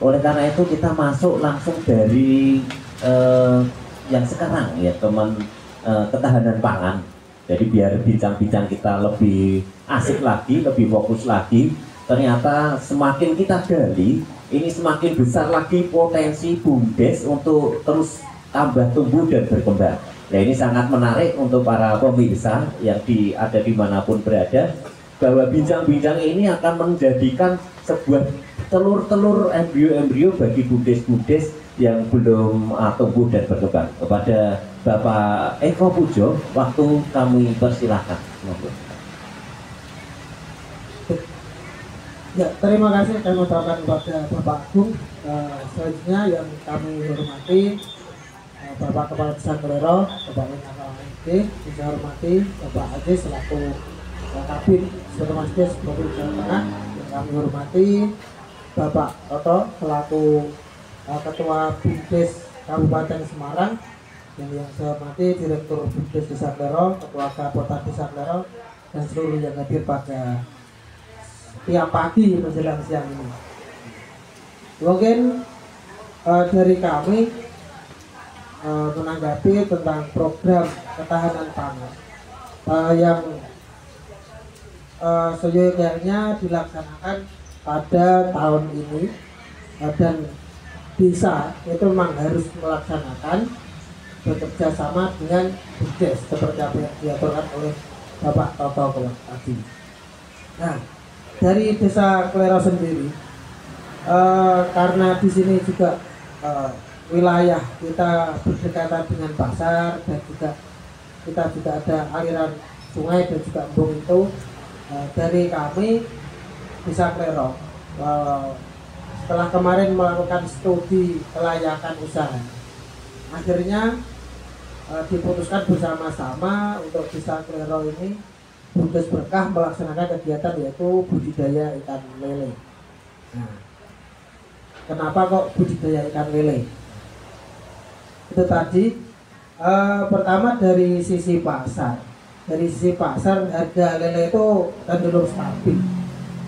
Oleh karena itu kita masuk langsung dari yang sekarang ya ketahanan pangan. Jadi biar bincang-bincang kita lebih asik lagi, lebih fokus lagi. Ternyata semakin kita gali, ini semakin besar lagi potensi BUMDes untuk terus tambah tumbuh dan berkembang. Nah ini sangat menarik untuk para pemirsa yang ada dimanapun berada, bahwa bincang-bincang ini akan menjadikan sebuah telur-telur embrio-embrio bagi BUMDes-BUMDes yang belum tumbuh dan berkembang. Kepada Bapak Eko Pujo, waktu kami persilahkan. Ya, terima kasih kami ucapkan kepada Bapak Agung. Selanjutnya yang kami hormati Bapak Kepala Desa Klero, Bapak NKMD, saya hormati Bapak Aziz selaku Kabin Sekretaris Provinsi Jawa Tengah, yang kami hormati Bapak Toto selaku Ketua BUMDes Kabupaten Semarang, yang saya hormati Direktur BUMDes Desa Klero, Ketua Kabupaten Desa Klero, dan seluruh yang hadir pada tiap pagi menjelang siang ini. Mungkin dari kami menanggapi tentang program ketahanan pangan yang seyogyanya dilaksanakan pada tahun ini, dan desa itu memang harus melaksanakan bekerja sama dengan BUMDes seperti apa yang diaturkan oleh Bapak Toto tadi. Nah, dari Desa Klero sendiri, karena di sini juga wilayah kita berdekatan dengan pasar, dan juga kita juga ada aliran sungai dan juga embung itu, dari kami Desa Klero setelah kemarin melakukan studi kelayakan usaha, akhirnya diputuskan bersama-sama untuk Desa Klero ini BUMDes Berkah melaksanakan kegiatan yaitu budidaya ikan lele. Nah, kenapa kok budidaya ikan lele? Itu tadi pertama dari sisi pasar. Dari sisi pasar harga lele itu cenderung stabil.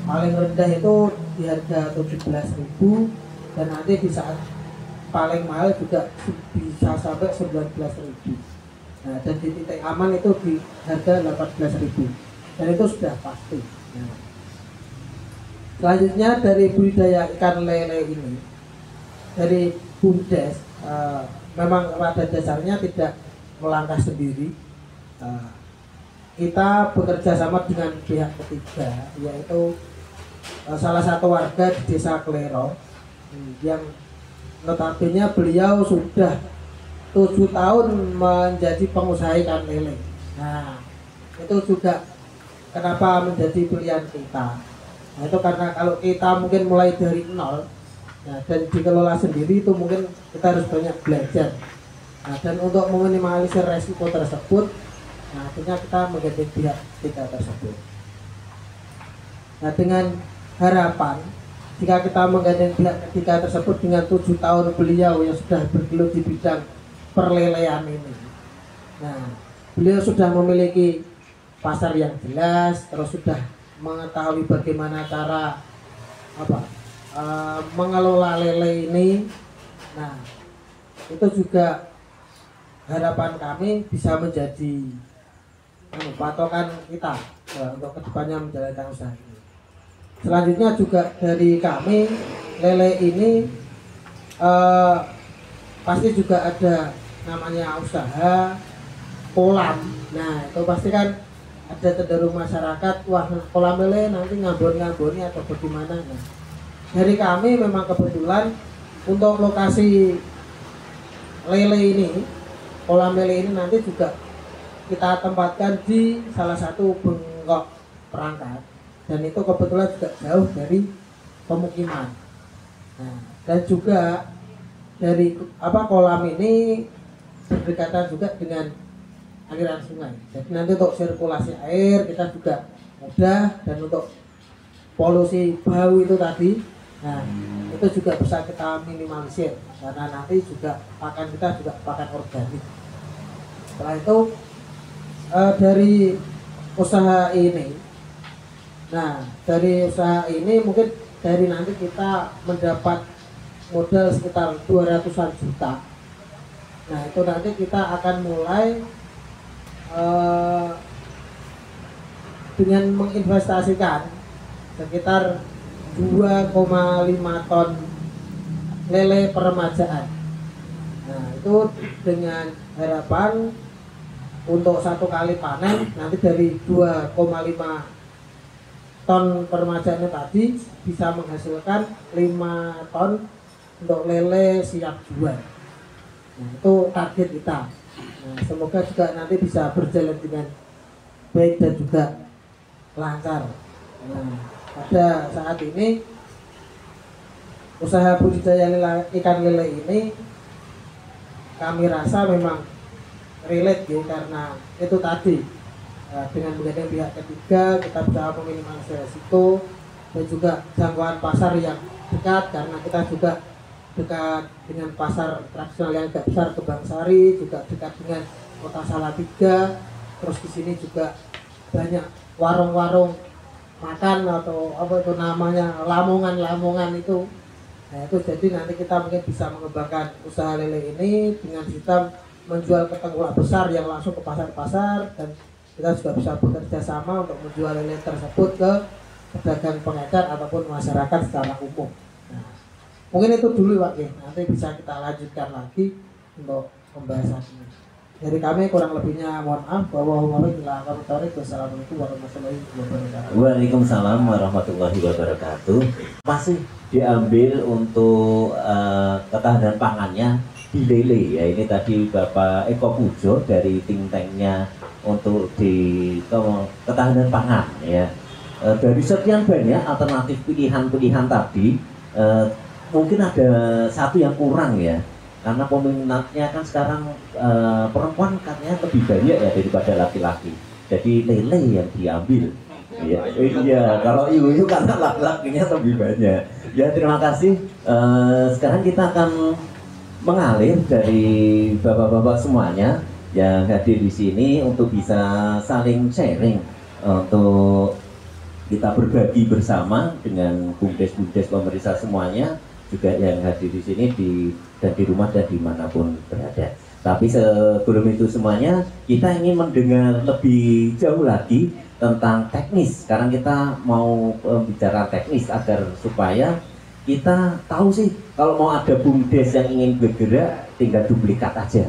Paling rendah itu di harga 17.000, dan nanti di saat paling mahal juga bisa sampai 19.000. Nah, dan di titik aman itu di harga 18.000, dan itu sudah pasti. Nah, selanjutnya dari budidaya ikan lele ini, dari BUMDes memang pada dasarnya tidak melangkah sendiri. Kita bekerja sama dengan pihak ketiga, yaitu salah satu warga di Desa Klero yang notabene beliau sudah 7 tahun menjadi pengusaha ikan lele. Nah, itu juga kenapa menjadi pilihan kita. Nah, itu karena kalau kita mungkin mulai dari nol, nah, dan dikelola sendiri, itu mungkin kita harus banyak belajar. Nah, dan untuk meminimalisir resiko tersebut, nah, akhirnya kita menggandeng pihak ketiga tersebut. Nah, dengan harapan jika kita menggandeng pihak ketiga tersebut dengan 7 tahun beliau yang sudah bergelut di bidang perlelean ini, nah, beliau sudah memiliki pasar yang jelas, terus sudah mengetahui bagaimana cara mengelola lele ini. Nah, itu juga harapan kami bisa menjadi patokan kita untuk kedepannya menjalankan usaha ini. Selanjutnya juga dari kami, lele ini pasti juga ada namanya usaha kolam. Nah, itu pasti kan ada cenderung masyarakat, wah kolam lele nanti ngabon-ngaboni atau bagaimana. Nah, dari kami memang kebetulan untuk lokasi lele ini, kolam lele ini nanti juga kita tempatkan di salah satu bengkok perangkat, dan itu kebetulan juga jauh dari pemukiman. Nah, dan juga dari kolam ini berdekatan juga dengan aliran sungai. Jadi nanti untuk sirkulasi air kita juga mudah, dan untuk polusi bau itu tadi, nah itu juga bisa kita minimalisir karena nanti juga pakan kita juga pakan organik. Setelah itu dari usaha ini, nah dari usaha ini mungkin dari nanti kita mendapat modal sekitar 200-an juta. Nah itu nanti kita akan mulai dengan menginvestasikan sekitar 2,5 ton lele peremajaan. Nah itu dengan harapan untuk satu kali panen nanti dari 2,5 ton peremajaannya tadi bisa menghasilkan 5 ton untuk lele siap jual. Nah itu target kita. Nah, semoga juga nanti bisa berjalan dengan baik dan juga lancar. Nah, pada saat ini usaha budidaya ikan lele ini kami rasa memang relate ya, karena itu tadi dengan menggandeng pihak ketiga kita bisa meminimalisir resiko dan juga jangkauan pasar yang dekat, karena kita juga dekat dengan pasar tradisional yang agak besar Kebangsari, juga dekat dengan Kota Salatiga. Terus di sini juga banyak warung-warung makan atau apa itu namanya, lamongan itu. Nah itu jadi nanti kita mungkin bisa mengembangkan usaha lele ini dengan sistem menjual ke tengkulak besar yang langsung ke pasar-pasar, dan kita juga bisa bekerja sama untuk menjual lele tersebut ke pedagang pengedar ataupun masyarakat secara umum. Nah, mungkin itu dulu Pak, nanti bisa kita lanjutkan lagi untuk pembahasan ini. Dari kami kurang lebihnya mohon maaf. Wassalamualaikum warahmatullahi wabarakatuh. Waalaikumsalam warahmatullahi wabarakatuh. Masih diambil untuk ketahanan pangannya di lele ya. Ini tadi Bapak Eko Pujo dari think tanknya untuk di ketahanan pangan ya. Dari sekian banyak alternatif pilihan-pilihan tadi, mungkin ada satu yang kurang ya. Karena peminatnya kan sekarang perempuan katanya lebih banyak ya daripada laki-laki. Jadi lele yang diambil. Ya, iya, kalau ibu karena laki-lakinya lebih banyak. Ya terima kasih. Sekarang kita akan mengalir dari bapak-bapak semuanya yang hadir di sini untuk bisa saling sharing, untuk kita berbagi bersama dengan bumdes-bumdes pemerintah semuanya, juga yang hadir di sini dan di rumah dan dimanapun berada. Tapi sebelum itu semuanya, kita ingin mendengar lebih jauh lagi tentang teknis. Sekarang kita mau bicara teknis agar supaya kita tahu sih, kalau mau ada bumdes yang ingin bergerak, tinggal duplikat aja.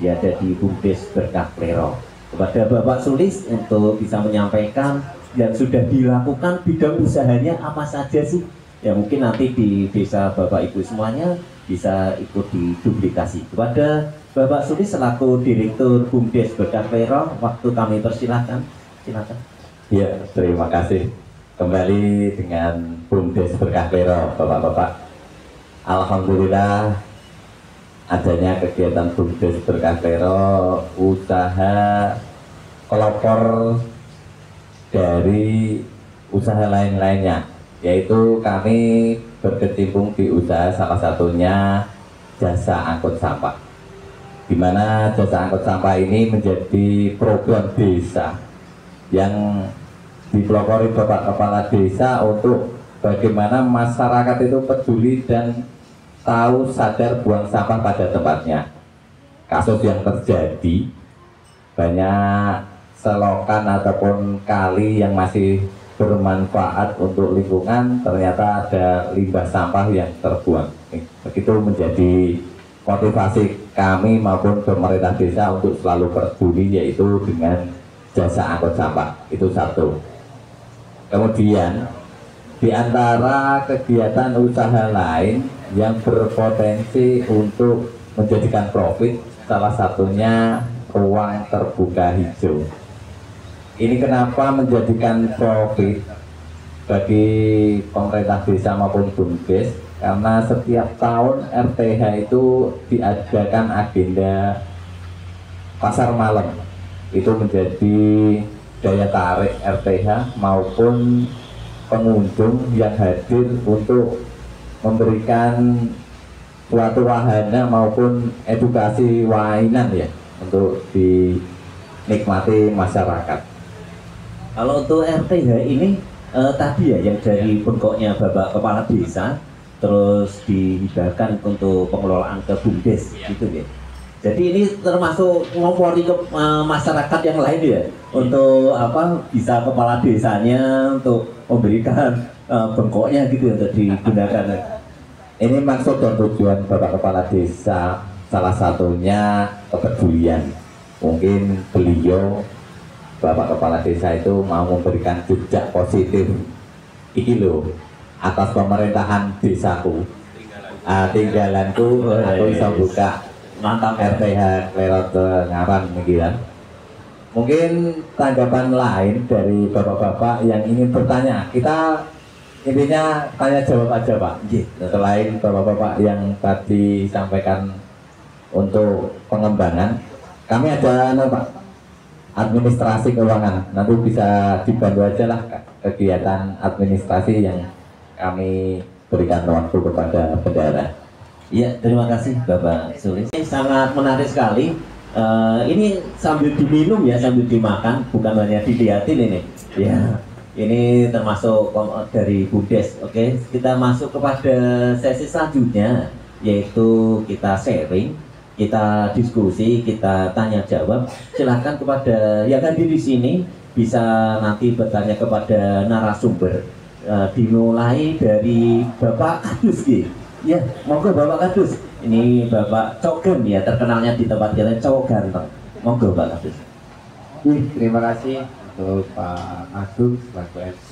Dia ada di Bumdes Berkah Klero. Kepada Bapak Sulis untuk bisa menyampaikan yang sudah dilakukan, bidang usahanya apa saja sih? Ya mungkin nanti di desa Bapak Ibu semuanya bisa ikut diduplikasi. Kepada Bapak Sulis selaku Direktur Bumdes Berkah Klero, waktu kami persilahkan. Silakan. Ya, terima kasih. Kembali dengan Bumdes Berkah Klero, Bapak-bapak. Alhamdulillah adanya kegiatan Bumdes Berkah Klero, usaha pelopor dari usaha lain-lainnya, yaitu kami berkecimpung di usaha salah satunya jasa angkut sampah, di mana jasa angkut sampah ini menjadi program desa yang dipelopori Bapak Kepala Desa untuk bagaimana masyarakat itu peduli dan tahu sadar buang sampah pada tempatnya. Kasus yang terjadi banyak selokan ataupun kali yang masih bermanfaat untuk lingkungan, ternyata ada limbah sampah yang terbuang. Begitu menjadi motivasi kami maupun pemerintah desa untuk selalu peduli, yaitu dengan jasa angkut sampah. Itu satu. Kemudian di antara kegiatan usaha lain yang berpotensi untuk menjadikan profit, salah satunya ruang terbuka hijau. Ini kenapa menjadikan profit bagi pemerintah desa maupun bumdes? Karena setiap tahun RTH itu diadakan agenda pasar malam. Itu menjadi daya tarik RTH maupun pengunjung yang hadir untuk memberikan suatu wahana maupun edukasi wainan ya untuk dinikmati masyarakat. Kalau untuk RTH ini tadi ya yang dari bengkoknya Bapak Kepala Desa, terus dihibahkan untuk pengelolaan ke BUMDes gitu ya. Jadi ini termasuk ngompori ke masyarakat yang lain ya, untuk apa bisa kepala desanya untuk memberikan bengkoknya gitu untuk digunakan. Ini maksud dan tujuan Bapak Kepala Desa salah satunya kepedulian. Mungkin beliau Bapak Kepala Desa itu mau memberikan jejak positif iki lho atas pemerintahan desaku. Tinggalanku aku bisa buka Mantap RTH Klerot Ngaran kan. Mungkin tanggapan lain dari bapak-bapak yang ingin bertanya. Kita intinya tanya jawab aja Pak. Selain bapak-bapak yang tadi sampaikan untuk pengembangan, kami ada Pak administrasi keuangan. Nanti bisa dibantu aja lah kegiatan administrasi yang kami berikan waktu kepada bendara. Iya, terima kasih Bapak Sulis. Ini sangat menarik sekali. Ini sambil diminum ya, sambil dimakan, bukan hanya dilihatin ini. Ya, ini termasuk dari BUMDes. Oke, kita masuk kepada sesi selanjutnya, yaitu kita sharing, kita diskusi, kita tanya jawab. Silahkan kepada yang hadir di sini bisa nanti bertanya kepada narasumber. Dimulai dari Bapak Kadus gitu. Ya, monggo Bapak Kadus. Ini Bapak Cogan ya, terkenalnya di tempat kita Cowok Ganteng. Monggo Bapak Kadus. Terima kasih untuk Pak Agung selaku MC,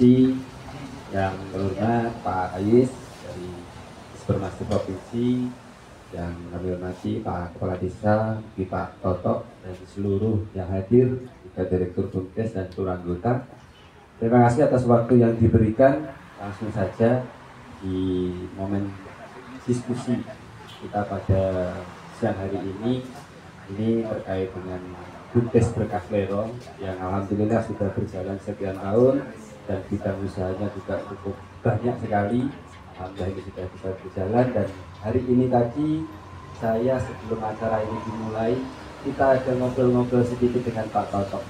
yang terhormat Pak Ais dari Supermasif Provinsi, yang kami hormati Pak Kepala Desa, Pak Toto, dan seluruh yang hadir, juga Direktur BUMDes dan seluruh anggota. Terima kasih atas waktu yang diberikan. Langsung saja di momen diskusi kita pada siang hari ini terkait dengan BUMDes Berkah Klerong yang alhamdulillah sudah berjalan sekian tahun dan bidang usahanya juga cukup banyak sekali. Alhamdulillah ini sudah bisa berjalan, dan hari ini tadi saya sebelum acara ini dimulai kita ada ngobrol-ngobrol sedikit dengan Pak Toto,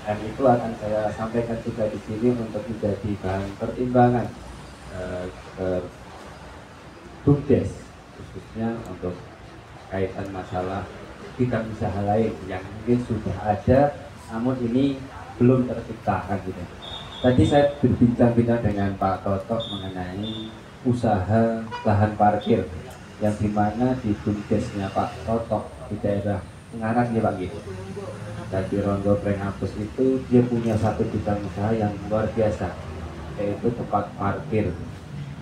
dan itu akan saya sampaikan juga di sini untuk menjadi bahan pertimbangan BUMDes, khususnya untuk kaitan masalah bidang usaha lain yang mungkin sudah ada namun ini belum terciptakan gitu. Tadi saya berbincang-bincang dengan Pak Toto mengenai usaha lahan parkir yang dimana di BUMDesnya Pak Toto di daerah Ungaran ya Pak gitu. Jadi Rondo Prengapus itu dia punya satu bidang usaha yang luar biasa, yaitu tempat parkir.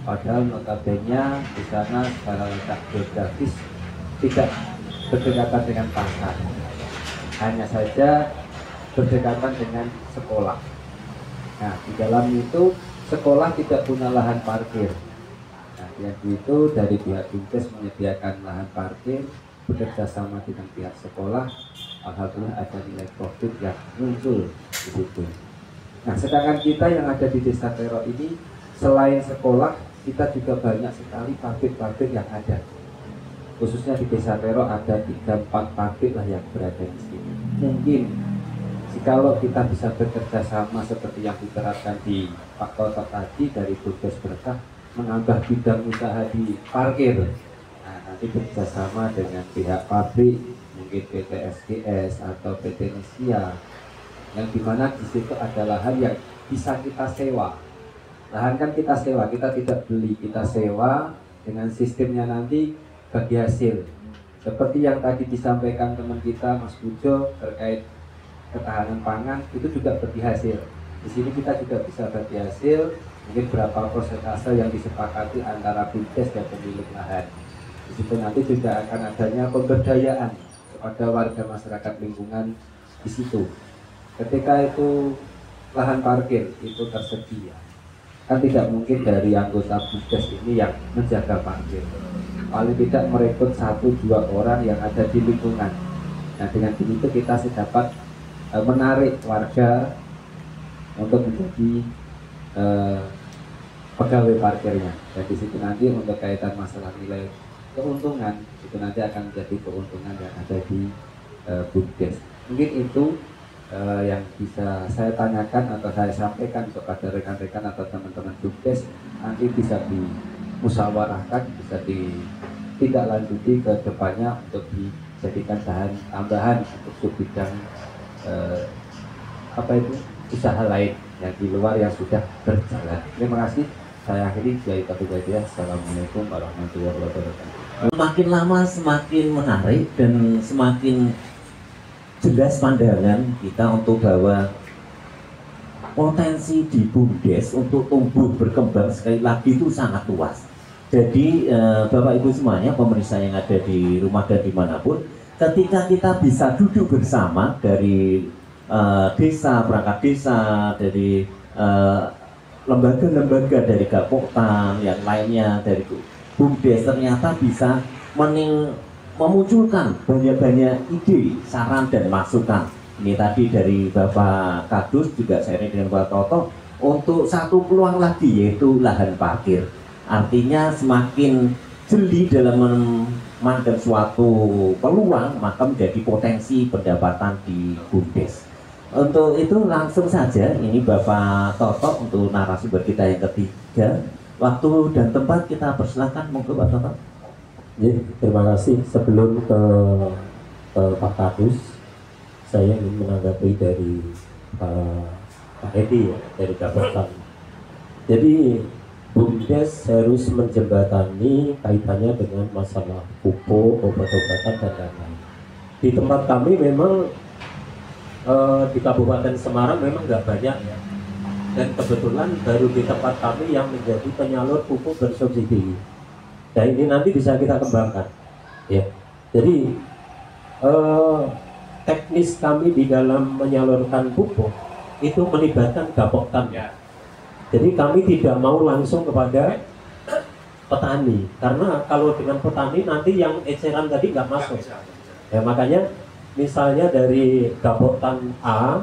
Padahal notabene di sana secara letak geografis tidak berdekatan dengan pasar, hanya saja berdekatan dengan sekolah. Nah, di dalam itu sekolah tidak punya lahan parkir. Nah, yang itu dari pihak BUMDes menyediakan lahan parkir bekerja sama dengan pihak sekolah. Alhamdulillah ada nilai profit yang muncul di situ. Nah, sedangkan kita yang ada di Desa Klerot ini selain sekolah, kita juga banyak sekali pabrik-pabrik yang ada. Khususnya di Desa Klerot ada 3-4 pabrik lah yang berada di sini. Mungkin jikalau kita bisa bekerja sama seperti yang diterapkan di Pak Toto tadi dari BUMDes Berkah, menambah bidang usaha di parkir. Nah, nanti bekerjasama dengan pihak pabrik, mungkin PT SGS atau PT Nesia, yang dimana di situ ada lahan yang bisa kita sewa. Lahan kan kita sewa, kita tidak beli, kita sewa dengan sistemnya nanti bagi hasil. Seperti yang tadi disampaikan teman kita Mas Bujo terkait ketahanan pangan, itu juga bagi hasil. Di sini kita juga bisa bagi hasil, mungkin berapa persentase yang disepakati antara BUMDes dan pemilik lahan. Di situ nanti juga akan adanya pemberdayaan kepada warga masyarakat lingkungan di situ. Ketika itu lahan parkir itu tersedia, kan tidak mungkin dari anggota BUMDes ini yang menjaga parkir. Paling tidak merekrut 1-2 orang yang ada di lingkungan. Nah, dengan begitu kita dapat menarik warga untuk menjadi pegawai parkirnya. Dan di situ nanti untuk kaitan masalah nilai keuntungan itu nanti akan menjadi keuntungan yang ada di BUMDes. Mungkin itu yang bisa saya tanyakan atau saya sampaikan kepada rekan-rekan atau teman-teman BUMDes, nanti bisa dimusyawarahkan, bisa ditindaklanjuti ke depannya untuk dijadikan bahan tambahan untuk subbidang usaha lain yang di luar yang sudah berjalan. Terima kasih. Saya akhiri dari Tabiqadiyah. Assalamualaikum warahmatullahi wabarakatuh. Makin lama semakin menarik dan semakin jelas pandangan kita untuk bahwa potensi di BUMDes untuk tumbuh berkembang sekali lagi itu sangat luas. Jadi Bapak Ibu semuanya, pemirsa yang ada di rumah dan dimanapun, ketika kita bisa duduk bersama dari desa, perangkat desa, dari lembaga-lembaga dari Gapoktan, yang lainnya dari BUMDes, ternyata bisa memunculkan banyak-banyak ide, saran dan masukan. Ini tadi dari Bapak Kadus juga sharing dengan Pak Toto untuk satu peluang lagi, yaitu lahan parkir. Artinya semakin jeli dalam memandang suatu peluang, maka menjadi potensi pendapatan di BUMDes. Untuk itu langsung saja ini Bapak Toto untuk narasumber kita yang ketiga. Waktu dan tempat kita persilakan, monggo Pak Toto. Ya, terima kasih. Sebelum ke Pak Kadus, saya ingin menanggapi dari Pak Edi ya, dari Gapoktan. Jadi BUMDes harus menjembatani kaitannya dengan masalah pupuk, obat-obatan dan lain-lain. Di tempat kami memang di Kabupaten Semarang memang nggak banyak ya. Dan kebetulan baru di tempat kami yang menjadi penyalur pupuk bersubsidi. Dan ini nanti bisa kita kembangkan. Ya. Jadi teknis kami di dalam menyalurkan pupuk itu melibatkan Gapoktan. Jadi kami tidak mau langsung kepada petani, karena kalau dengan petani nanti yang eceran tadi nggak masuk. Ya makanya misalnya dari Gapoktan A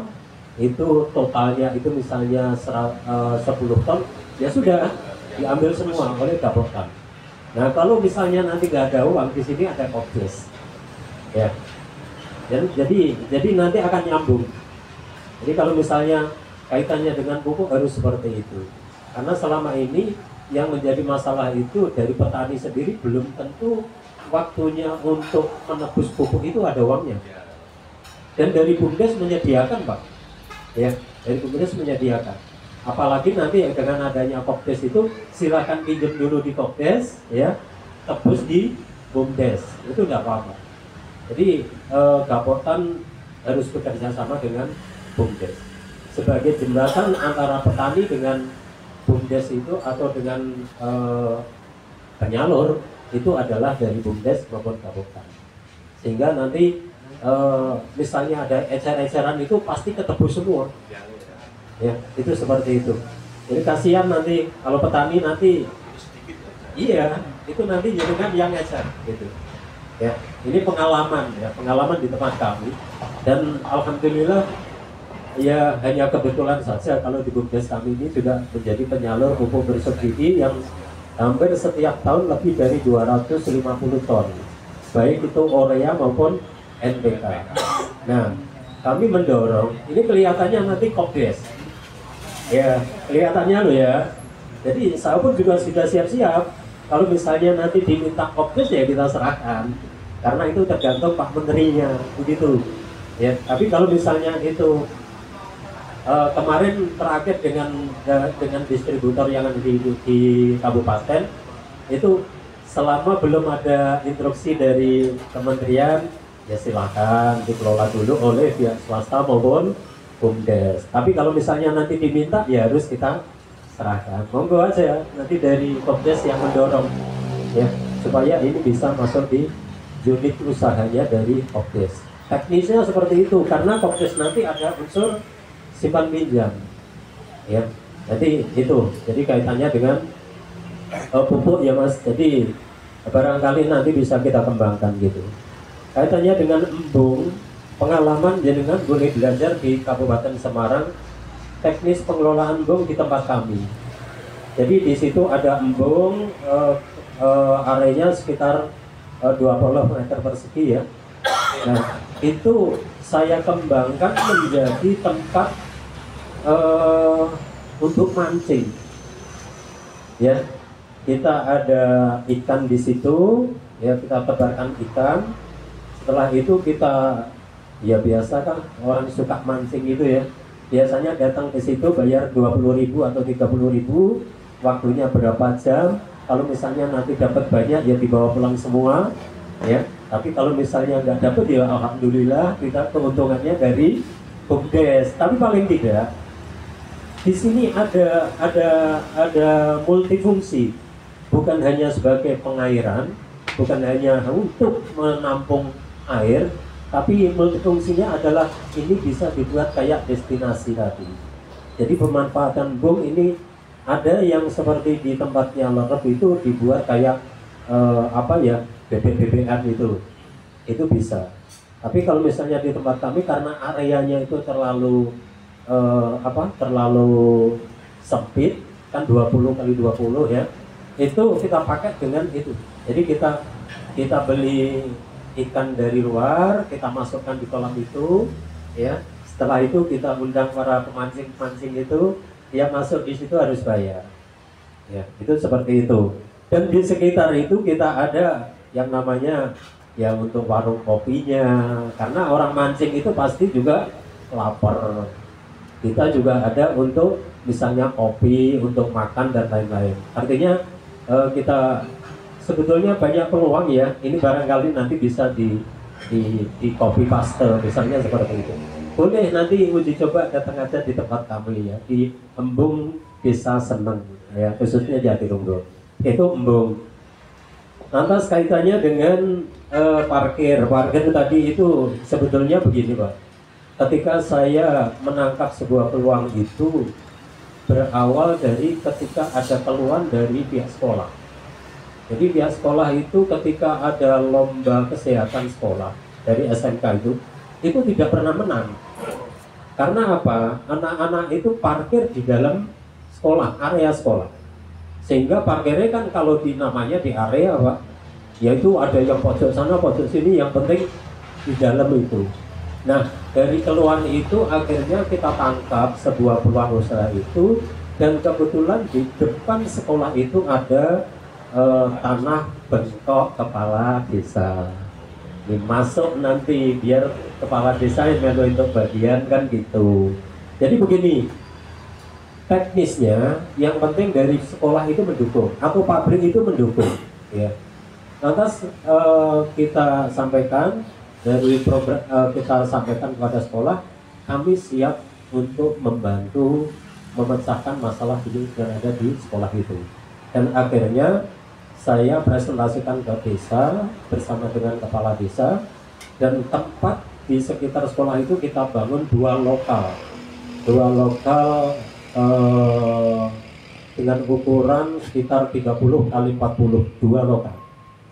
itu totalnya itu misalnya 10 ton, ya sudah diambil semua oleh Gapoktan. Nah kalau misalnya nanti nggak ada uang, di sini ada Kopdes. Ya. Jadi nanti akan nyambung. Jadi kalau misalnya kaitannya dengan pupuk harus seperti itu. Karena selama ini yang menjadi masalah itu dari petani sendiri belum tentu waktunya untuk menebus pupuk itu ada uangnya. Dan dari BUMDes menyediakan Pak. Ya, dari BUMDes menyediakan. Apalagi nanti dengan adanya Kopdes itu silakan pinjam dulu di Kopdes, ya, tebus di BUMDes. Itu nggak apa-apa. Jadi Gapoktan harus bekerja sama dengan BUMDes sebagai jembatan antara petani dengan BUMDes itu atau dengan penyalur itu adalah dari BUMDes maupun Gapoktan. Sehingga nanti misalnya ada ecer-eceran itu pasti ketebus semua. Ya, itu seperti itu. Jadi kasihan nanti kalau petani nanti iya, itu nanti jadikan yang ecer gitu. Ya, ini pengalaman ya, pengalaman di tempat kami, dan alhamdulillah ya hanya kebetulan saja kalau di BUMDes kami ini sudah menjadi penyalur pupuk bersubsidi yang hampir setiap tahun lebih dari 250 ton, baik itu urea maupun NPK. Nah, kami mendorong, ini kelihatannya nanti Kopdes, ya kelihatannya loh ya. Jadi saya pun juga sudah siap-siap. Kalau misalnya nanti diminta Kopdes ya kita serahkan, karena itu tergantung Pak Menterinya, begitu. Ya, tapi kalau misalnya itu kemarin terakhir dengan distributor yang ada di kabupaten itu selama belum ada instruksi dari kementerian ya silakan dikelola dulu oleh pihak swasta maupun BUMDes. Tapi kalau misalnya nanti diminta ya harus kita serahkan. Monggo aja nanti dari Kopdes yang mendorong ya supaya ini bisa masuk di unit usahanya dari Kopdes. Teknisnya seperti itu karena Kopdes nanti ada unsur simpan pinjam. Ya. Jadi itu. Jadi kaitannya dengan pupuk ya Mas. Jadi barangkali nanti bisa kita kembangkan gitu. Kaitannya dengan embung, pengalaman jenengan boleh belajar di Kabupaten Semarang teknis pengelolaan embung di tempat kami. Jadi di situ ada embung, areanya sekitar 20 meter persegi ya. Nah itu saya kembangkan menjadi tempat untuk mancing, ya. kita ada ikan di situ, ya kita tebarkan ikan. Setelah itu kita, ya biasa kan orang suka mancing gitu ya, biasanya datang ke situ bayar 20.000 atau 30.000, waktunya berapa jam. Kalau misalnya nanti dapat banyak ya dibawa pulang semua, ya. Tapi kalau misalnya nggak dapat ya alhamdulillah kita keuntungannya dari BUMDes. Tapi paling tidak di sini ada multifungsi, bukan hanya sebagai pengairan, bukan hanya untuk menampung air, tapi multifungsinya adalah ini bisa dibuat kayak destinasi tadi. Jadi pemanfaatan bung ini ada yang seperti di tempatnya Lerep itu dibuat kayak bebek-bebekan itu bisa. Tapi kalau misalnya di tempat kami karena areanya itu terlalu terlalu sempit, kan 20 kali 20 ya, itu kita pakai dengan itu. Jadi kita beli ikan dari luar, kita masukkan di kolam itu, ya. Setelah itu kita undang para pemancing itu, dia masuk di situ harus bayar. Ya, itu seperti itu. Dan di sekitar itu kita ada yang namanya ya untuk warung kopinya, karena orang mancing itu pasti juga lapar. Kita juga ada untuk misalnya kopi, untuk makan dan lain-lain. Artinya kita sebetulnya banyak peluang ya. Ini barangkali nanti bisa di copy paste misalnya seperti itu. Boleh nanti uji coba datang aja di tempat kami ya, di Embung Desa Seneng ya, khususnya Jatilunggo. Itu Embung. Lantas kaitannya dengan parkir tadi itu sebetulnya begini Pak. Ketika saya menangkap sebuah peluang itu berawal dari ketika ada keluhan dari pihak sekolah. Jadi pihak sekolah itu ketika ada lomba kesehatan sekolah dari SMK itu tidak pernah menang. Karena apa? Anak-anak itu parkir di dalam sekolah, area sekolah. Sehingga parkirnya kan kalau namanya di area Pak, yaitu ada yang pojok sana, pojok sini, yang penting di dalam itu. Nah, dari keluhan itu akhirnya kita tangkap sebuah peluang usaha itu, dan kebetulan di depan sekolah itu ada tanah bengkok kepala desa. Ini masuk nanti biar kepala desa yang untuk bagian kan gitu. Jadi begini, teknisnya yang penting dari sekolah itu mendukung atau pabrik itu mendukung ya. Lantas kita sampaikan dari program, kita sampaikan kepada sekolah, kami siap untuk membantu memecahkan masalah ini yang ada di sekolah itu. Dan akhirnya saya presentasikan ke desa bersama dengan kepala desa, dan tempat di sekitar sekolah itu kita bangun dua lokal dengan ukuran sekitar 30 kali 40, dua lokal.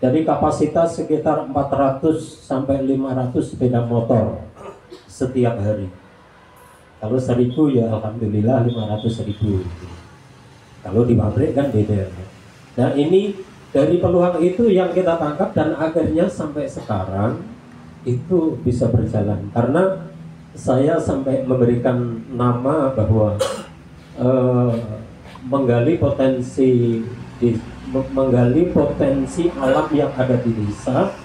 Jadi kapasitas sekitar 400 sampai 500 sepeda motor setiap hari. Kalau 1000 ya alhamdulillah 500.000. Kalau di pabrik kan beda. Nah ini dari peluang itu yang kita tangkap, dan akhirnya sampai sekarang itu bisa berjalan. Karena saya sampai memberikan nama bahwa menggali potensi alam yang ada di desa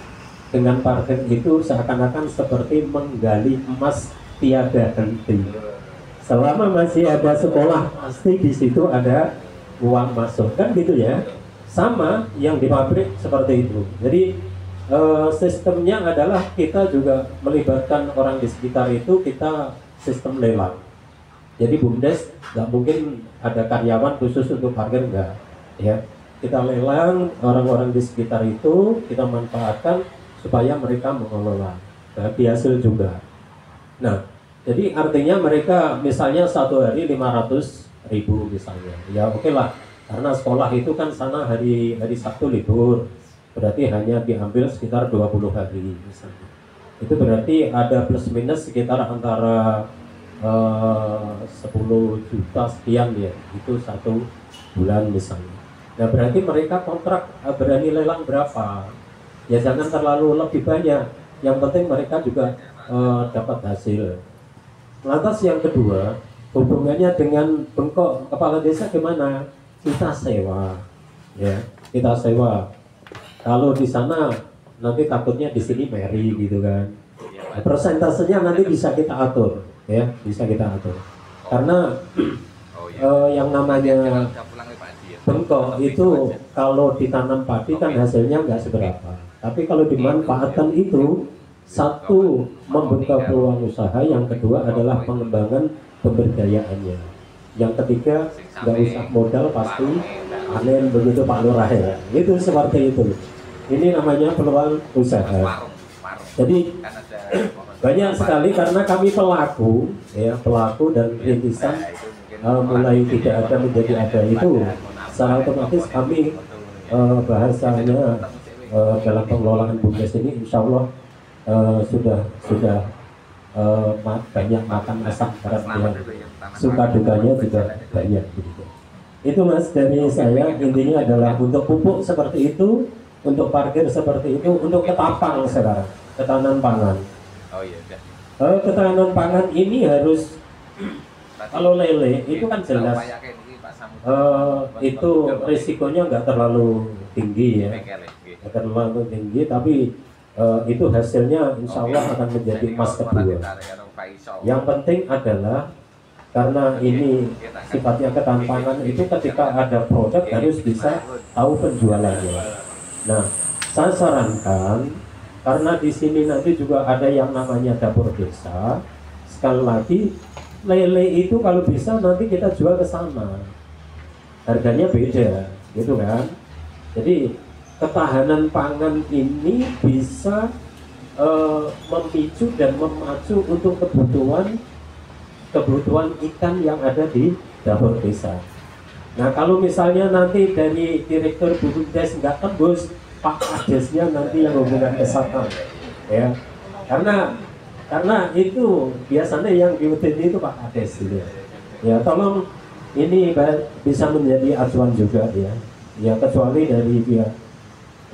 dengan parkir itu seakan-akan seperti menggali emas tiada henti. Selama masih ada sekolah, pasti di situ ada uang masuk, kan gitu ya. Sama yang di pabrik seperti itu. Jadi sistemnya adalah kita juga melibatkan orang di sekitar itu, kita sistem lelang. Jadi BUMDes nggak mungkin ada karyawan khusus untuk parkir, enggak ya. Kita lelang orang-orang di sekitar itu, kita manfaatkan supaya mereka mengelola, bagi hasil juga. Nah, jadi artinya mereka misalnya satu hari 500.000 misalnya, ya oke lah. Karena sekolah itu kan sana hari Sabtu libur, berarti hanya diambil sekitar 20 hari misalnya. Itu berarti ada plus minus sekitar antara 10 juta sekian ya, itu satu bulan misalnya. Nah berarti mereka kontrak berani lelang berapa? Ya jangan terlalu lebih banyak, yang penting mereka juga dapat hasil. Lantas yang kedua, hubungannya dengan bengkok kepala desa gimana? Kita sewa. ya kita sewa. Kalau di sana nanti takutnya di sini Mary gitu kan. Persentasenya nanti bisa kita atur, ya bisa kita atur. Karena yang namanya bengkok itu kalau ditanam padi kan hasilnya nggak seberapa. Tapi kalau dimanfaatkan itu, satu membuka peluang usaha, yang kedua adalah pengembangan pemberdayaannya, yang ketiga nggak usah modal pasti panen begitu Pak Lurah ya. Itu seperti itu. Ini namanya peluang usaha. Jadi banyak sekali karena kami pelaku, ya pelaku dan rintisan mulai tidak ada menjadi ada itu, secara otomatis kami bahasanya dalam pengelolaan BUMDes ini insya Allah sudah banyak makan asam garam, suka dukanya juga banyak begitu. Itu Mas dari saya, intinya adalah untuk pupuk seperti itu, untuk parkir seperti itu, untuk ketapang sekarang, ketahanan pangan. Ketahanan pangan ini harus, kalau lele itu kan jelas itu risikonya nggak terlalu tinggi ya, nggak terlalu tinggi, tapi itu hasilnya insya Allah akan menjadi emas kedua. Yang penting adalah karena ini sifatnya ketampangan itu, ketika ada produk harus bisa tahu penjualannya. Nah, saya sarankan karena di sini nanti juga ada yang namanya dapur desa. Sekali lagi, lele itu kalau bisa nanti kita jual ke sana. Harganya beda, gitu kan? Jadi ketahanan pangan ini bisa memicu dan memacu untuk kebutuhan ikan yang ada di dapur desa. Nah, kalau misalnya nanti dari direktur BUMDes nggak tembus, Pak Kadesnya nanti yang hubungan kesatan, ya, karena itu biasanya yang diutin itu Pak Kades gitu ya. Tolong ini bisa menjadi acuan juga ya kecuali dari pihak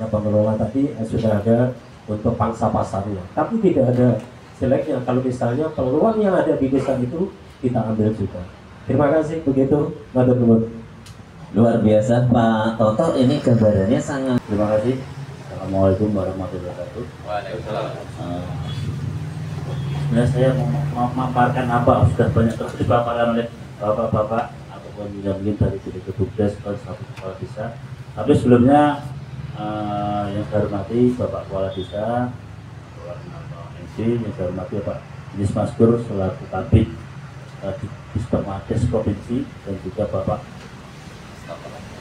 pengelola tadi sudah ada untuk pangsa pasarnya, tapi tidak ada jeleknya kalau misalnya peluang yang ada di desa itu kita ambil juga. Terima kasih, begitu, matur nuwun. Luar biasa Pak Toto, ini gambarannya sangat. Terima kasih. Assalamualaikum warahmatullahi wabarakatuh. Waalaikumsalam. Sebenarnya saya mau memaparkan apa sudah banyak terus dipaparkan oleh bapak-bapak ataupun mungkin dari direktur BUMDes atau satu kepala desa. Tapi sebelumnya yang saya hormati Bapak Kepala Desa, Bapak MC, yang saya hormati Bapak Idris Maskur selaku Kabid Dispermades Provinsi, dan juga Bapak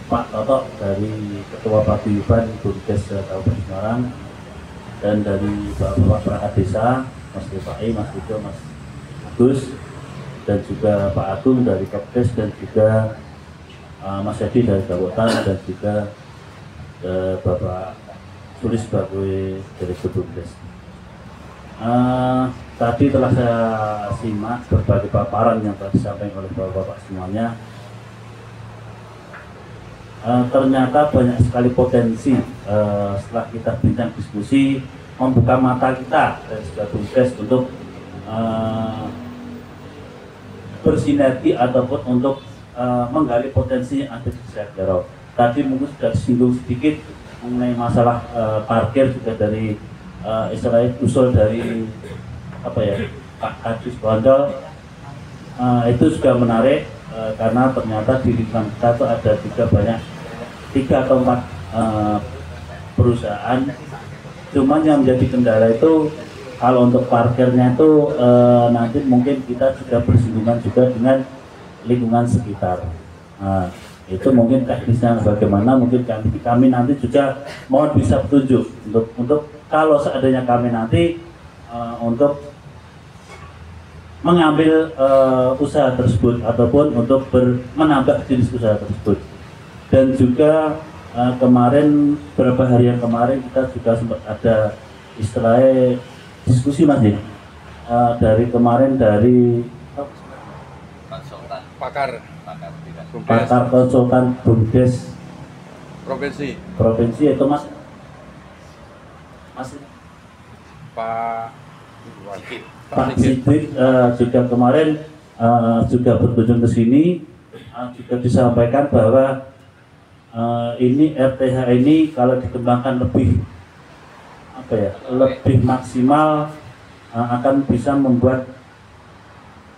Pak Toto dari Ketua Paguyuban BUMDes Kabupaten Semarang, dan dari Bapak Perangkat Desa, Mas Rifai, Mas Rido, Mas Agus, dan juga Pak Agung dari Kepdes, dan juga Mas Edi dari Kabupaten, dan juga Bapak Sulis sebagai Direktur BUMDes. Tadi telah saya simak berbagai paparan yang telah disampaikan oleh bapak-bapak semuanya. Ternyata banyak sekali potensi setelah kita bincang diskusi, membuka mata kita dari sebuah BUMDes untuk bersinergi ataupun untuk menggali potensi yang ada di daerah. Tadi mungkin sudah disinggung sedikit mengenai masalah parkir, juga dari istilahnya usul dari Pak Kadis Bondol, itu juga menarik karena ternyata di lingkungan kita itu ada tiga atau empat perusahaan. Cuman yang menjadi kendala itu kalau untuk parkirnya itu nanti mungkin kita sudah bersinggungan juga dengan lingkungan sekitar. Itu mungkin teknisnya bagaimana, mungkin kami nanti juga mohon bisa petunjuk untuk kalau seandainya kami nanti untuk mengambil usaha tersebut ataupun untuk menambah jenis usaha tersebut. Dan juga kemarin, beberapa hari yang kemarin kita juga sempat ada istilahnya diskusi Mas ya, dari kemarin dari Konsultan pakar konsultan BUMDes provinsi itu Mas Pak Siddiq juga kemarin juga berkunjung ke sini, juga disampaikan bahwa ini RTH ini kalau dikembangkan lebih lebih maksimal, akan bisa membuat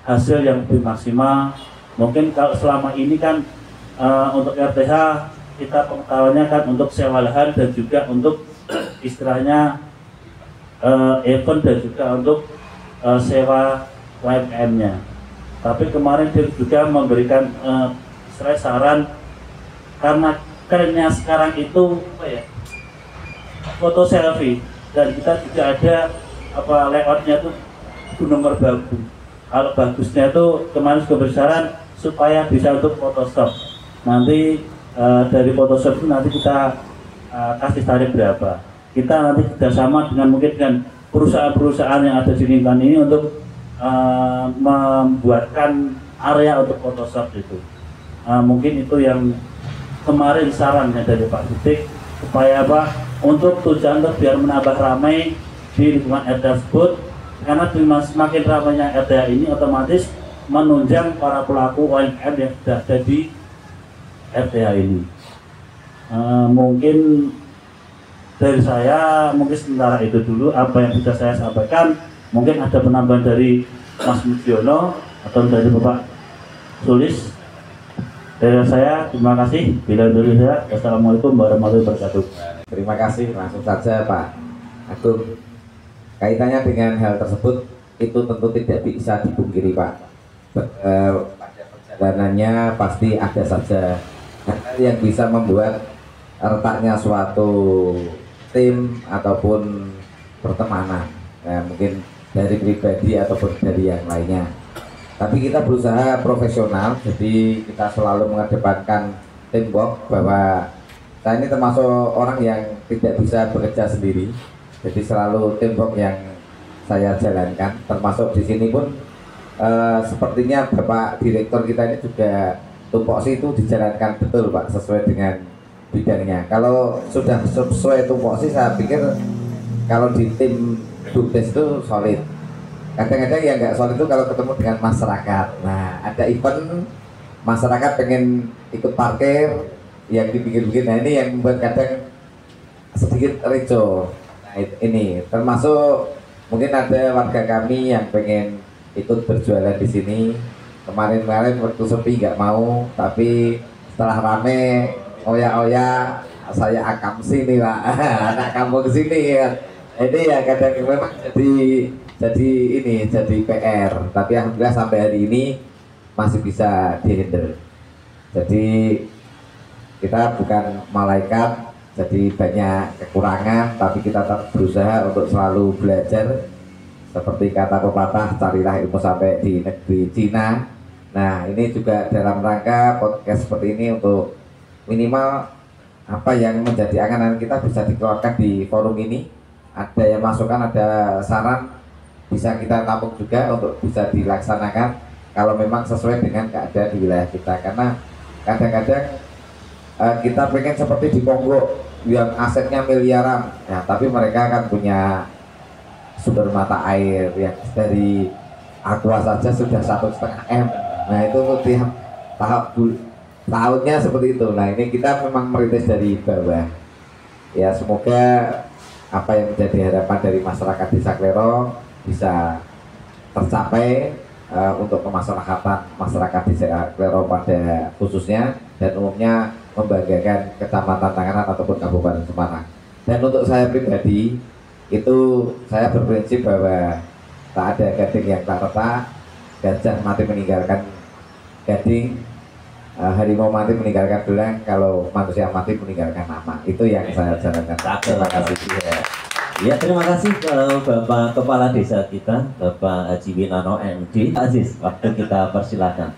hasil yang lebih maksimal. Mungkin kalau selama ini kan untuk RTH kita pengetahuannya kan untuk sewa lahan dan juga untuk istilahnya event dan juga untuk sewa UMKM-nya. Tapi kemarin dia juga memberikan saran, karena kerennya sekarang itu foto selfie, dan kita juga ada layoutnya tuh Gunung Merbabu. Kalau bagusnya tuh kemarin juga bersaran supaya bisa untuk Photoshop. Nanti dari Photoshop itu nanti kita kasih tarif berapa. Kita nanti kerjasama dengan mungkin dengan perusahaan-perusahaan yang ada di lingkungan ini untuk membuatkan area untuk Photoshop itu. Mungkin itu yang kemarin sarannya dari Pak Sutik, supaya untuk tujuan biar menambah ramai di lingkungan RTH tersebut, karena semakin ramainya RTH ini otomatis menunjang para pelaku UMKM yang sudah ada di RTH ini. Mungkin dari saya mungkin sementara itu dulu apa yang bisa saya sampaikan. Mungkin ada penambahan dari Mas Mujiono atau dari Bapak Sulis. Dari saya terima kasih. Bila dari saya, assalamualaikum warahmatullahi wabarakatuh. Terima kasih, langsung saja Pak Agung. Kaitannya dengan hal tersebut itu tentu tidak bisa dipungkiri Pak. Pada perjalanannya pasti ada saja hal yang bisa membuat retaknya suatu tim ataupun pertemanan. Mungkin dari pribadi ataupun dari yang lainnya. Tapi kita berusaha profesional, jadi kita selalu mengedepankan teamwork, bahwa saya ini termasuk orang yang tidak bisa bekerja sendiri, jadi selalu teamwork yang saya jalankan. Termasuk di sini pun sepertinya Bapak Direktur kita ini juga tupoksi itu dijalankan betul Pak, sesuai dengan bidangnya. Kalau sudah sesuai tupoksi, saya pikir kalau di tim Bumdes itu solid. Kadang-kadang yang nggak solid itu kalau ketemu dengan masyarakat. Nah, ada event masyarakat pengen ikut parkir yang dibikin-bikin. Nah, ini yang membuat kadang sedikit ricuh. Nah, ini termasuk mungkin ada warga kami yang pengen ikut berjualan di sini. Kemarin-kemarin waktu sepi nggak mau, tapi setelah rame oya-oya saya akam sini Pak. Anak kampung sini ya. Ini ya kadang memang jadi PR, tapi alhamdulillah sampai hari ini masih bisa dihandle. Jadi kita bukan malaikat, jadi banyak kekurangan, tapi kita tetap berusaha untuk selalu belajar. Seperti kata pepatah, carilah ilmu sampai di negeri Cina. Nah, ini juga dalam rangka podcast seperti ini untuk minimal apa yang menjadi angan-angan kita bisa dikeluarkan di forum ini. Ada yang masukan, ada saran, bisa kita tampung juga untuk bisa dilaksanakan kalau memang sesuai dengan keadaan di wilayah kita. Karena kadang-kadang kita pengen seperti di Kongo yang asetnya miliaran, ya, tapi mereka kan punya sumber mata air yang dari aqua saja sudah 1,5 M. Nah, itu tiap tahunnya seperti itu. Nah, ini kita memang merintis dari bawah. Ya, semoga apa yang menjadi harapan dari masyarakat Desa Klero bisa tercapai untuk kemaslahatan masyarakat Desa Klero pada khususnya, dan umumnya membanggakan Kecamatan Tangerang ataupun Kabupaten Semarang. Dan untuk saya pribadi itu saya berprinsip bahwa tak ada gading yang tak retak, gajah mati meninggalkan gading, harimau mati meninggalkan belang, kalau manusia mati meninggalkan nama. Itu yang saya jalankan. Terima kasih. Ya, terima kasih Bapak Kepala Desa kita, Bapak Haji Winano MD. Aziz, waktu kita persilakan.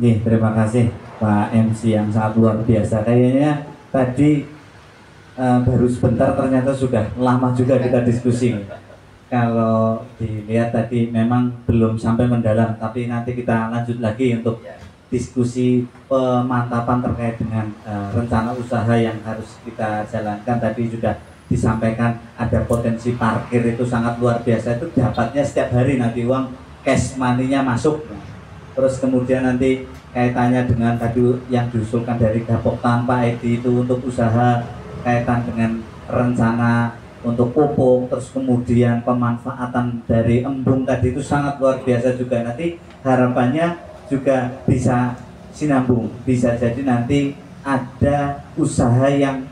Nih, terima kasih Pak MC yang sangat luar biasa. Kayaknya tadi baru sebentar ternyata sudah lama juga kita diskusi. Kalau dilihat tadi memang belum sampai mendalam, tapi nanti kita lanjut lagi untuk diskusi pemantapan terkait dengan rencana usaha yang harus kita jalankan. Tadi sudah disampaikan ada potensi parkir itu sangat luar biasa, itu dapatnya setiap hari nanti uang cash money-nya masuk. Terus kemudian nanti kaitannya dengan tadi yang diusulkan dari Gapoktan Pak Edi itu untuk usaha kaitan dengan rencana untuk pupuk, terus kemudian pemanfaatan dari embung tadi itu sangat luar biasa juga. Nanti harapannya juga bisa sinambung, bisa jadi nanti ada usaha yang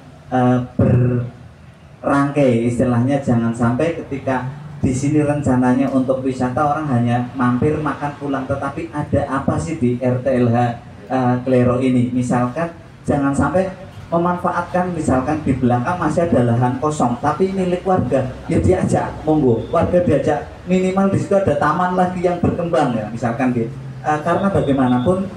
berangkai istilahnya, jangan sampai ketika di sini rencananya untuk wisata orang hanya mampir makan pulang, tetapi ada apa sih di RTLH Klero ini? Misalkan jangan sampai memanfaatkan, misalkan di belakang masih ada lahan kosong tapi milik warga, ya diajak, monggo warga diajak, minimal di situ ada taman lagi yang berkembang ya, misalkan gitu. Karena bagaimanapun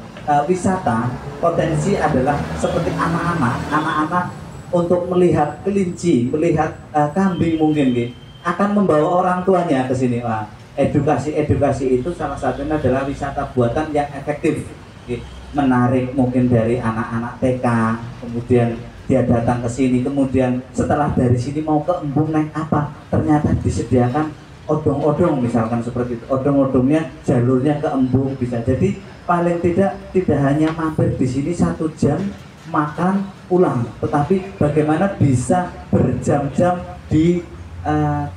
wisata potensi adalah seperti anak-anak untuk melihat kelinci, melihat kambing mungkin gitu, akan membawa orang tuanya ke sini. Wah, edukasi itu salah satunya adalah wisata buatan yang efektif, gitu. Menarik mungkin dari anak-anak TK, kemudian dia datang ke sini, kemudian setelah dari sini mau ke embung naik apa, ternyata disediakan odong-odong misalkan seperti itu, odong-odongnya jalurnya ke embung bisa. Jadi paling tidak hanya mampir di sini 1 jam makan pulang, tetapi bagaimana bisa berjam-jam di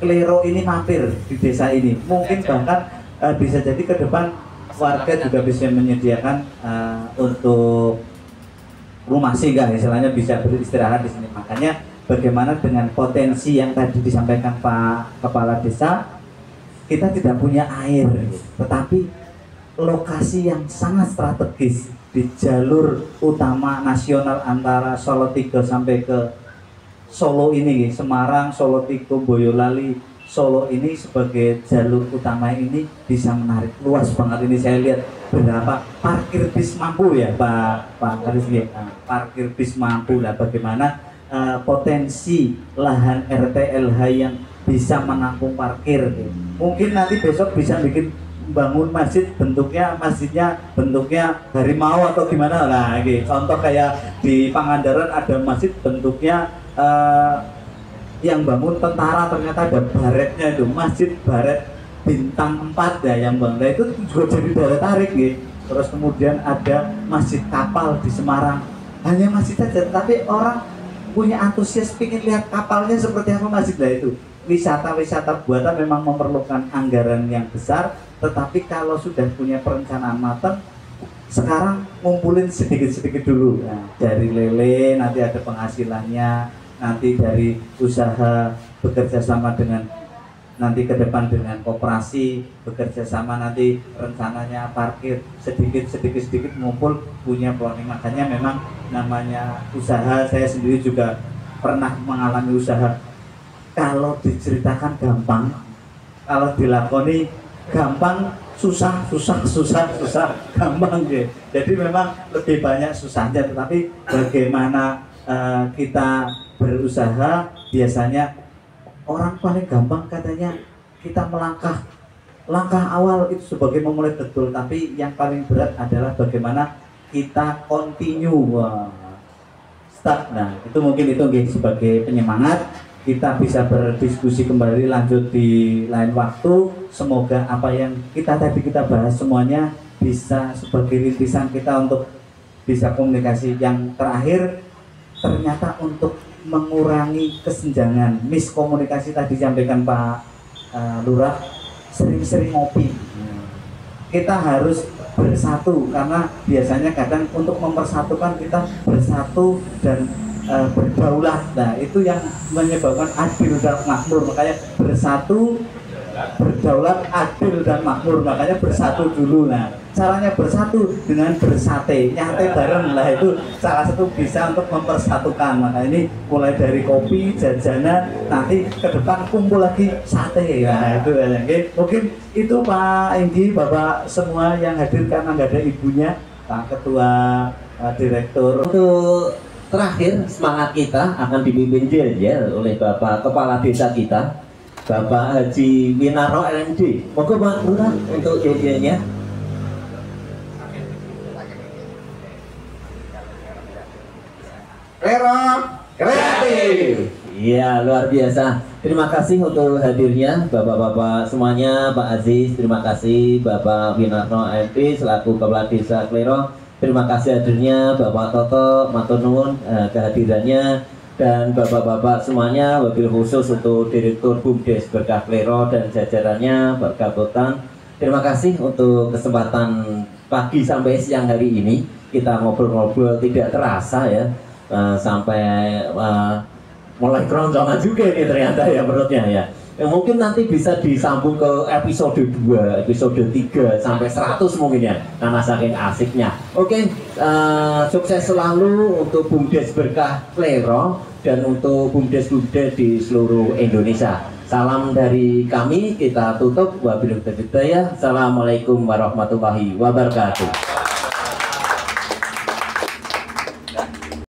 Klero ini mampir di desa ini. Mungkin bahkan bisa jadi ke depan warga juga bisa menyediakan untuk rumah singgah, istilahnya bisa beristirahat di sini. Makanya bagaimana dengan potensi yang tadi disampaikan Pak Kepala Desa, kita tidak punya air, tetapi lokasi yang sangat strategis di jalur utama nasional antara Solo 3 sampai ke Solo ini, Semarang, Solo 3, Boyolali, Solo ini sebagai jalur utama ini bisa menarik luas banget. Ini saya lihat berapa parkir bis mampu ya Pak Karis, parkir bis mampu lah. Bagaimana potensi lahan RTLH yang bisa menampung parkir. Mungkin nanti besok bisa bikin bangun masjid, masjidnya bentuknya harimau atau gimana lah. Contoh kayak di Pangandaran ada masjid bentuknya yang bangun tentara, ternyata ada baretnya itu, masjid baret bintang 4 ya yang bangun. Nah, itu juga jadi daya tarik gitu. Terus kemudian ada masjid kapal di Semarang, hanya masjid saja, tapi orang punya antusias ingin lihat kapalnya seperti apa masjid. Lah itu wisata buatan memang memerlukan anggaran yang besar, tetapi kalau sudah punya perencanaan matang, sekarang ngumpulin sedikit-sedikit dulu. Nah, dari lele nanti ada penghasilannya, nanti dari usaha bekerja sama dengan nanti ke depan dengan koperasi, bekerja sama nanti rencananya parkir, sedikit ngumpul punya planning. Makanya memang namanya usaha, saya sendiri juga pernah mengalami usaha. Kalau diceritakan gampang, kalau dilakoni gampang, susah gampang gitu. Jadi memang lebih banyak susahnya, tetapi bagaimana kita berusaha, biasanya orang paling gampang katanya kita langkah awal itu sebagai memulai betul, tapi yang paling berat adalah bagaimana kita continue start. Nah itu mungkin itu sebagai penyemangat, kita bisa berdiskusi kembali lanjut di lain waktu. Semoga apa yang kita bahas semuanya bisa sebagai rintisan kita untuk bisa komunikasi. Yang terakhir, ternyata untuk mengurangi kesenjangan, miskomunikasi tadi disampaikan Pak Lurah, sering-sering ngopi. Kita harus bersatu, karena biasanya kadang untuk mempersatukan kita bersatu dan berdaulat. Nah itu yang menyebabkan adil dan makmur. Makanya bersatu, berdaulat, adil dan makmur. Makanya bersatu dulu. Nah caranya bersatu dengan bersate, nyate bareng lah, itu salah satu bisa untuk mempersatukan. Maka ini mulai dari kopi, jajanan, nanti ke depan kumpul lagi sate ya. Itu ya. Mungkin itu Pak Enggi, Bapak semua yang hadir, karena nggak ada ibunya, Pak Ketua Direktur. Untuk terakhir, semangat kita akan dipimpin jel oleh Bapak Kepala Desa kita, Bapak Haji Winaro LMD. Moga Pak Lurah untuk jel-jelnya. Klero kreatif. Iya, luar biasa. Terima kasih untuk hadirnya Bapak-bapak semuanya, Pak Aziz, terima kasih Bapak Winarno MP selaku Kepala Desa Klero. Terima kasih hadirnya Bapak Toto, matur nuwun kehadirannya, dan Bapak-bapak semuanya, wabil khusus untuk Direktur BUMDes Berkah Klero dan jajarannya berkabutan. Terima kasih untuk kesempatan pagi sampai siang hari ini. Kita ngobrol-ngobrol tidak terasa ya, sampai mulai keroncongan juga nih ternyata ya perutnya ya. Yang mungkin nanti bisa disambung ke episode 2, episode 3 sampai 100 mungkin ya, karena saking asiknya. Oke, sukses selalu untuk BUMDes Berkah Klero dan untuk BUMDes-BUMDes di seluruh Indonesia. Salam dari kami, kita tutup. Wabillahi taufiq hidayah. Assalamualaikum warahmatullahi wabarakatuh.